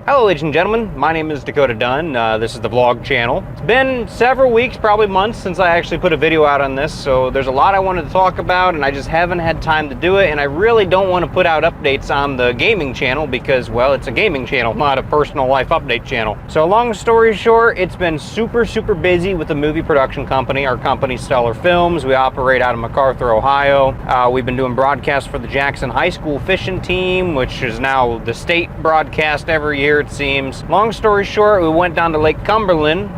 Hello ladies and gentlemen, my name is Dakota Dunn. This is the vlog channel. It's been several weeks, probably months, since I actually put a video out on this, so there's a lot I wanted to talk about and I just haven't had time to do it, and I really don't want to put out updates on the gaming channel because, well, it's a gaming channel, not a personal life update channel. So long story short, it's been super busy with the movie production company. Our company's Stellar Films. We operate out of MacArthur, Ohio. We've been doing broadcasts for the Jackson High School fishing team, which is now the state broadcast every year, it seems. Long story short, we went down to Lake Cumberland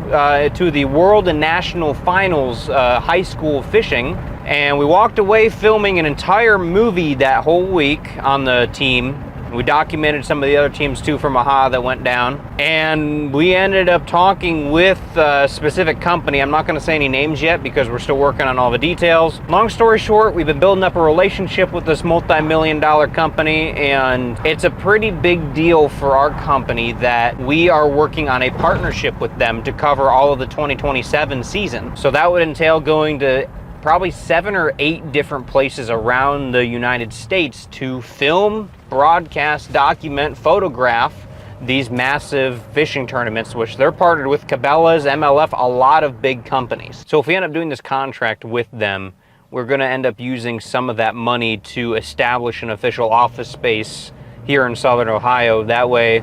to the World and National Finals high school fishing, and we walked away filming an entire movie that whole week on the team. We documented some of the other teams too from AHA that went down, and we ended up talking with a specific company. I'm not going to say any names yet because we're still working on all the details. Long story short, we've been building up a relationship with this multi-million-dollar company, and it's a pretty big deal for our company that we are working on a partnership with them to cover all of the 2027 season. So that would entail going to probably 7 or 8 different places around the United States to film, broadcast, document, photograph these massive fishing tournaments, which they're partnered with Cabela's, MLF, a lot of big companies. So if we end up doing this contract with them, we're gonna end up using some of that money to establish an official office space here in Southern Ohio. That way,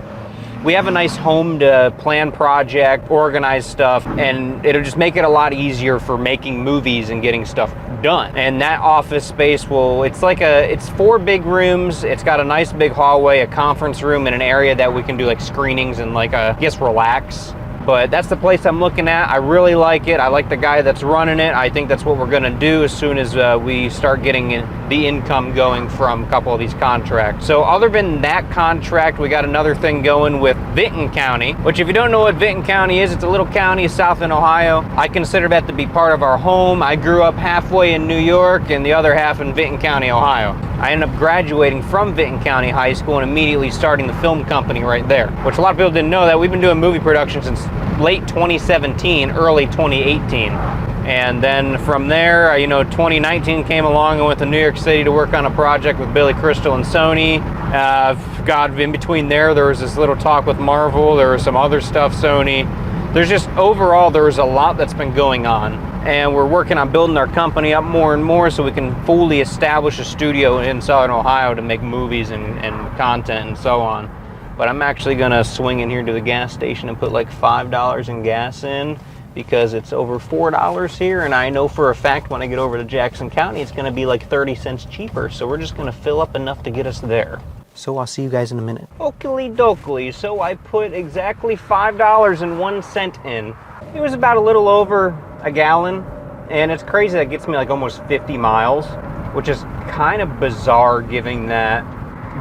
we have a nice home to plan project, organize stuff, and it'll just make it a lot easier for making movies and getting stuff done. And that office space it's 4 big rooms. It's got a nice big hallway, a conference room, and an area that we can do like screenings and relax. But that's the place I'm looking at. I really like it. I like the guy that's running it. I think that's what we're gonna do as soon as we start getting the income going from a couple of these contracts. So other than that contract, we got another thing going with Vinton County, which if you don't know what Vinton County is, it's a little county south in Ohio. I consider that to be part of our home. I grew up halfway in New York and the other half in Vinton County, Ohio. I ended up graduating from Vinton County High School and immediately starting the film company right there, which a lot of people didn't know that we've been doing movie production since late 2017, early 2018. And then from there, 2019 came along and went to New York City to work on a project with Billy Crystal and Sony. God, in between there was this little talk with Marvel. There was some other stuff, Sony. There's just, overall, there's a lot that's been going on. And we're working on building our company up more and more so we can fully establish a studio in Southern Ohio to make movies and content and so on. But I'm actually gonna swing in here to the gas station and put like $5 in gas in because it's over $4 here, and I know for a fact when I get over to Jackson County it's gonna be like 30 cents cheaper, so we're just gonna fill up enough to get us there. So I'll see you guys in a minute. Oakley dokley, so I put exactly $5.01 in. It was about a little over a gallon, and it's crazy that gets me like almost 50 miles, which is kind of bizarre given that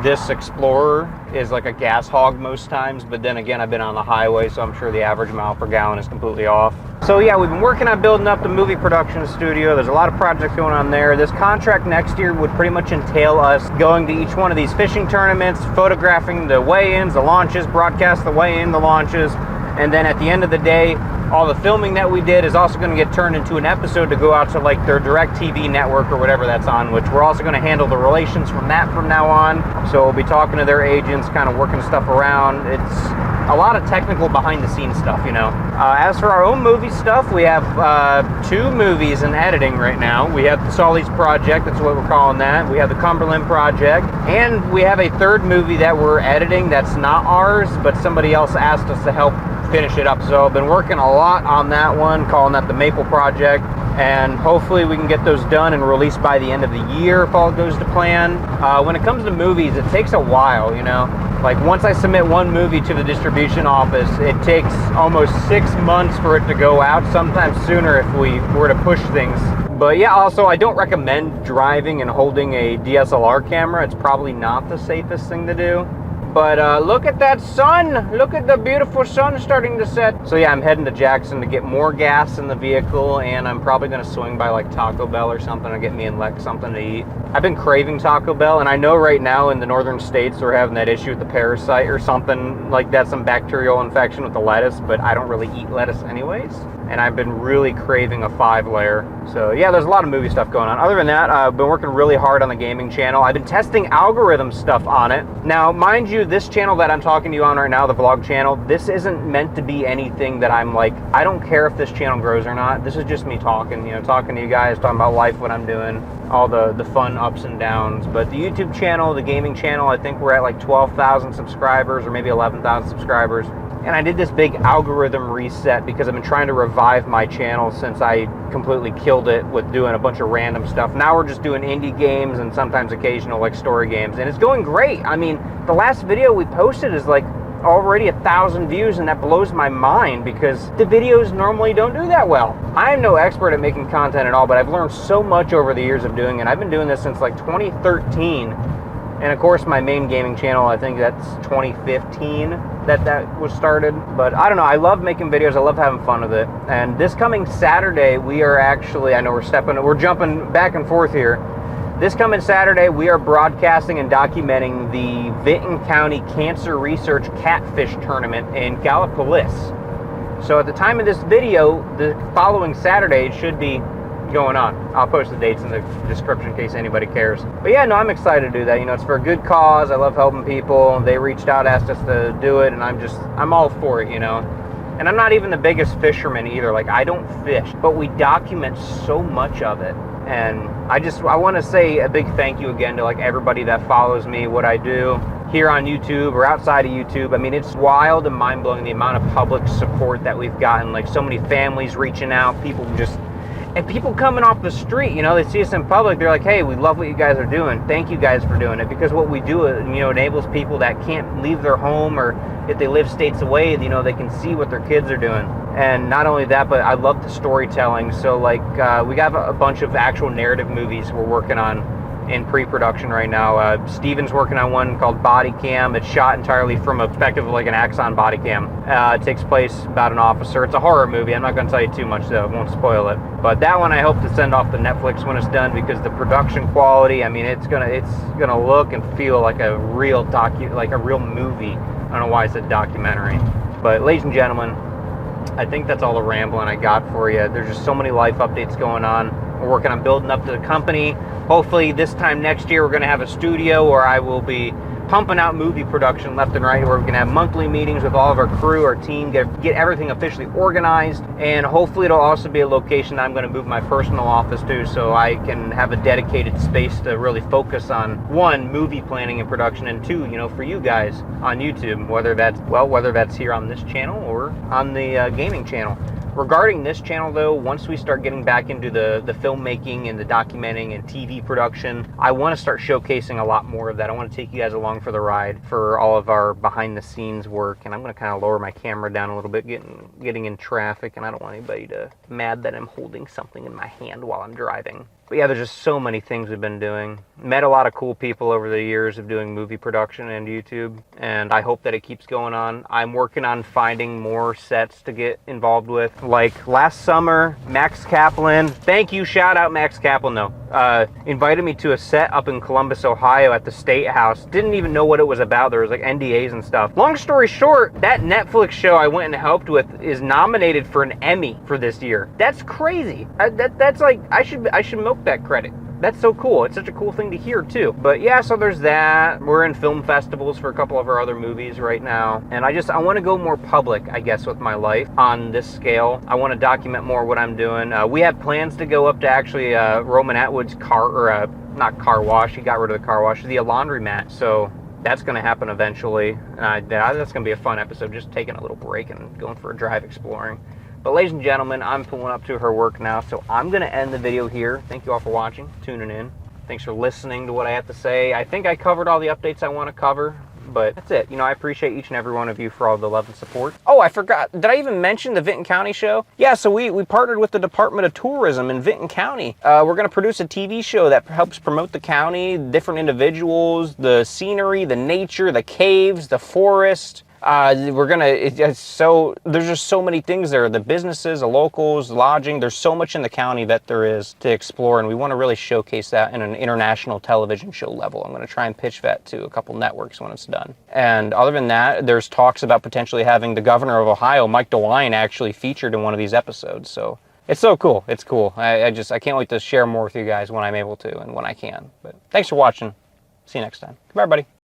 this Explorer is like a gas hog most times, but then again, I've been on the highway, so I'm sure the average mile per gallon is completely off. So yeah, we've been working on building up the movie production studio. There's a lot of projects going on there. This contract next year would pretty much entail us going to each one of these fishing tournaments, photographing the weigh-ins, the launches, broadcast the weigh-in, the launches, and then at the end of the day, all the filming that we did is also going to get turned into an episode to go out to like their DirecTV network or whatever that's on, which we're also going to handle the relations from that from now on. So we'll be talking to their agents, kind of working stuff around. It's a lot of technical behind the scenes stuff, As for our own movie stuff, we have 2 movies in editing right now. We have the Sully's Project, that's what we're calling that. We have the Cumberland Project, and we have a 3rd movie that we're editing that's not ours, but somebody else asked us to help finish it up. So I've been working a lot on that one, calling that the Maple Project, and hopefully we can get those done and released by the end of the year if all goes to plan. When it comes to movies, it takes a while, Like once I submit one movie to the distribution office, it takes almost 6 months for it to go out, sometimes sooner if we were to push things. But yeah, also I don't recommend driving and holding a DSLR camera. It's probably not the safest thing to do. But look at that sun. Look at the beautiful sun starting to set. So yeah, I'm heading to Jackson to get more gas in the vehicle, and I'm probably going to swing by like Taco Bell or something to get me and Lex something to eat. I've been craving Taco Bell, and I know right now in the northern states they're having that issue with the parasite or something like that, some bacterial infection with the lettuce, but I don't really eat lettuce anyways. And I've been really craving a 5-layer. So yeah, there's a lot of movie stuff going on. Other than that, I've been working really hard on the gaming channel. I've been testing algorithm stuff on it. Now, mind you, you, this channel that I'm talking to you on right now, the vlog channel, this isn't meant to be anything that I'm like, I don't care if this channel grows or not. This is just me talking, you know, talking to you guys, talking about life, what I'm doing, all the fun ups and downs. But the YouTube channel, the gaming channel, I think we're at like 12,000 subscribers or maybe 11,000 subscribers. And I did this big algorithm reset because I've been trying to revive my channel since I completely killed it with doing a bunch of random stuff. Now we're just doing indie games and sometimes occasional like story games, and it's going great. I mean, the last video we posted is like already 1,000 views, and that blows my mind because the videos normally don't do that well. I am no expert at making content at all, but I've learned so much over the years of doing it. I've been doing this since like 2013. And of course, my main gaming channel, I think that's 2015 that was started. But I don't know, I love making videos, I love having fun with it. And this coming Saturday, we are actually, I know we're jumping back and forth here. This coming Saturday, we are broadcasting and documenting the Vinton County Cancer Research Catfish Tournament in Gallipolis. So at the time of this video, the following Saturday should be going on. I'll post the dates in the description in case anybody cares. But yeah, no, I'm excited to do that. You know, it's for a good cause. I love helping people. They reached out, asked us to do it, and I'm all for it, you know. And I'm not even the biggest fisherman either. Like, I don't fish, but we document so much of it. And I want to say a big thank you again to like everybody that follows me, what I do here on YouTube or outside of YouTube. I mean, it's wild and mind-blowing the amount of public support that we've gotten. Like, so many families reaching out, and people coming off the street, you know, they see us in public, they're like, hey, we love what you guys are doing. Thank you guys for doing it. Because what we do, you know, enables people that can't leave their home, or if they live states away, you know, they can see what their kids are doing. And not only that, but I love the storytelling. So like, we got a bunch of actual narrative movies we're working on in pre-production right now. Steven's working on one called Body Cam. It's shot entirely from a perspective of like an Axon body cam. It takes place about an officer. It's a horror movie. I'm not going to tell you too much though. I won't spoil it. But that one I hope to send off to Netflix when it's done, because the production quality, I mean, it's gonna look and feel like a real movie. I don't know why I said documentary. But ladies and gentlemen, I think that's all the rambling I got for you. There's just so many life updates going on. We're working on building up to the company. Hopefully this time next year we're going to have a studio where I will be pumping out movie production left and right, where we can have monthly meetings with all of our crew, our team, get everything officially organized. And hopefully it'll also be a location I'm going to move my personal office to, so I can have a dedicated space to really focus on, one, movie planning and production, and two, you know, for you guys on YouTube, whether that's here on this channel or on the gaming channel. Regarding this channel though, once we start getting back into the filmmaking and the documenting and TV production, I want to start showcasing a lot more of that. I want to take you guys along for the ride for all of our behind the scenes work, and I'm going to kind of lower my camera down a little bit, getting in traffic, and I don't want anybody to be mad that I'm holding something in my hand while I'm driving. But yeah, there's just so many things we've been doing. Met a lot of cool people over the years of doing movie production and YouTube, and I hope that it keeps going on. I'm working on finding more sets to get involved with. Like last summer, Max Kaplan, thank you, shout out Max Kaplan though, invited me to a set up in Columbus, Ohio at the State House. Didn't even know what it was about. There was like NDAs and stuff. Long story short, that Netflix show I went and helped with is nominated for an Emmy for this year. That's crazy. That's like, I should milk that credit. That's so cool. It's such a cool thing to hear too. But yeah, so there's that. We're in film festivals for a couple of our other movies right now. And I want to go more public, I guess, with my life on this scale. I want to document more what I'm doing. We have plans to go up to actually Roman Atwood's not car wash. He got rid of the car wash. The laundromat. So that's going to happen eventually. That's going to be a fun episode, just taking a little break and going for a drive exploring. But ladies and gentlemen, I'm pulling up to her work now, so I'm going to end the video here. Thank you all for watching, tuning in. Thanks for listening to what I have to say. I think I covered all the updates I want to cover, but that's it. You know, I appreciate each and every one of you for all the love and support. Oh, I forgot. Did I even mention the Vinton County show? Yeah, so we partnered with the Department of Tourism in Vinton County. We're going to produce a TV show that helps promote the county, different individuals, the scenery, the nature, the caves, the forest. There's just so many things there. The businesses, the locals, lodging, there's so much in the county that there is to explore, and we want to really showcase that in an international television show level. I'm going to try and pitch that to a couple networks when it's done. And other than that, there's talks about potentially having the governor of Ohio, Mike DeWine, actually featured in one of these episodes. So it's so cool. It's cool. I can't wait to share more with you guys when I'm able to and when I can. But thanks for watching. See you next time. Goodbye, everybody.